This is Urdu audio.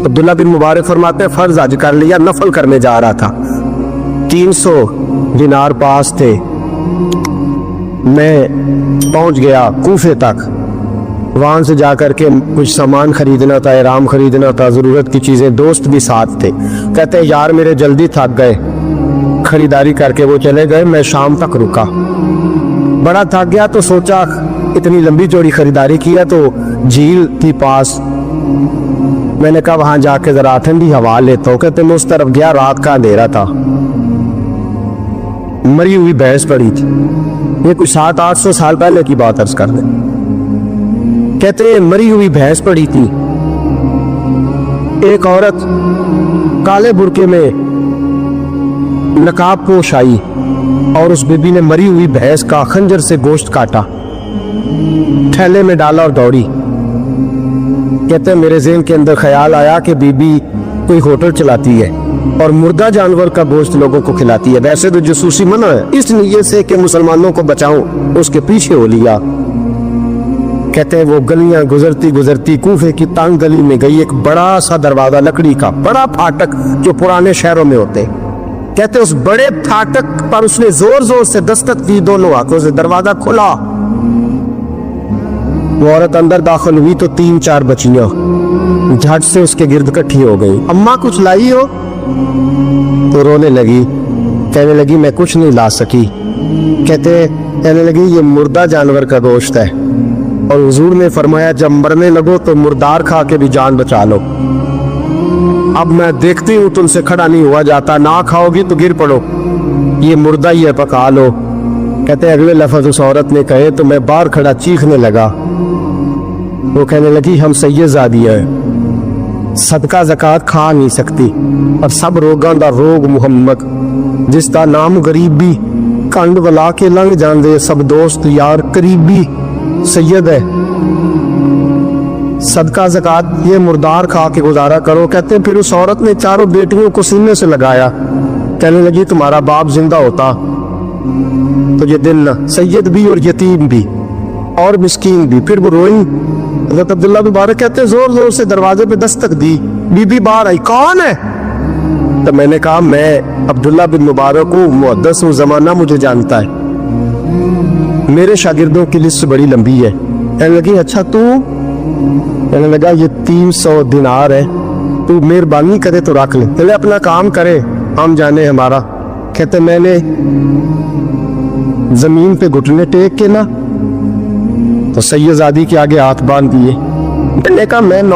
عبداللہ بن مبارک فرماتے ہیں فرض حج کر لیا، نفل کرنے جا رہا تھا، 300 دینار پاس تھے، میں پہنچ گیا کوفے تک، وہاں سے جا کر کے کچھ سامان خریدنا تھا، احرام خریدنا تھا، ضرورت کی چیزیں، دوست بھی ساتھ تھے، کہتے ہیں یار میرے جلدی تھک گئے، خریداری کر کے وہ چلے گئے، میں شام تک رکا، بڑا تھک گیا تو سوچا اتنی لمبی چوڑی خریداری کیا تو جھیل تھی پاس، میں نے کہا وہاں جا کے ذرا ٹھنڈی ہوا لیتا ہوں، کہتے میں اس طرف گیا، رات کا اندھیرا تھا، مری ہوئی بھینس پڑی تھی، یہ کچھ 700-800 سال پہلے کی بات عرض کر دیں، کہتے ہیں مری ہوئی بھینس پڑی تھی، ایک عورت کالے برقعے میں نقاب پوش آئی اور اس بی بی نے مری ہوئی بھینس کا خنجر سے گوشت کاٹا، تھیلے میں ڈالا اور دوڑی، کہتے ہیں میرے ذہن کے اندر خیال آیا کہ بی بی کوئی ہوٹل چلاتی ہے اور مردہ جانور کا گوشت لوگوں کو کھلاتی ہے، ویسے تو جاسوسی منع ہے، اس نیت سے کہ مسلمانوں کو بچاؤں اس کے پیچھے ہو لیا، کہتے ہیں وہ گلیاں گزرتی گزرتی کوفے کی تنگ گلی میں گئی، ایک بڑا سا دروازہ لکڑی کا، بڑا پھاٹک جو پرانے شہروں میں ہوتے، کہتے ہیں اس بڑے پھاٹک پر اس نے زور زور سے دستک دی، دونوں ہاتھوں سے دروازہ کھلا، وہ عورت اندر داخل ہوئی تو 3-4 بچیاں جھٹ سے اس کے گرد کٹھی ہو گئی، اماں کچھ لائی ہو؟ تو رونے لگی، کہنے لگی میں کچھ نہیں لا سکی، کہنے لگی یہ مردہ جانور کا گوشت ہے اور حضور نے فرمایا جب مرنے لگو تو مردار کھا کے بھی جان بچا لو، اب میں دیکھتی ہوں تم سے کھڑا نہیں ہوا جاتا، نہ کھاؤ گی تو گر پڑو، یہ مردہ ہی ہے پکا لو، کہتے ہیں اگلے لفظ اس عورت نے کہے تو میں باہر کھڑا چیخنے لگا، وہ کہنے لگی ہم سید زادی ہیں، صدقہ زکاة کھا نہیں سکتی، اور سب روگاں دا روگ محمد، جس دا نام غریب بھی کنڈ ولا کے لنگ جان دے، سب دوست یار قریبی سید ہے، صدقہ زکاة یہ مردار کھا کے گزارا کرو، کہتے ہیں پھر اس عورت نے چاروں بیٹیوں کو سینے سے لگایا، کہنے لگی تمہارا باپ زندہ ہوتا تو یہ دن سید بھی اور یتیم بھی اور مسکین بھی، پھر وہ روئی، حضرت عبداللہ مبارک کہتے ہیں زور زور سے دروازے پہ دستک دی، بی بی باہر آئی، کون ہے؟ تو میں نے کہا میں عبداللہ بن مبارک ہوں، محدث ہوں، زمانہ مجھے جانتا ہے، میرے شاگردوں کی لسٹ بڑی لمبی ہے، کہنے لگی اچھا تو؟ کہنے لگا یہ 300 دینار ہے، تو مہربانی کرے تو رکھ لے، چلے اپنا کام کرے ہم جانے ہمارا، کہتے میں نے زمین پہ گھٹنے ٹیک کے نا تو سید زادی کے آگے ہاتھ باندھ دیے، میں نے کہا میں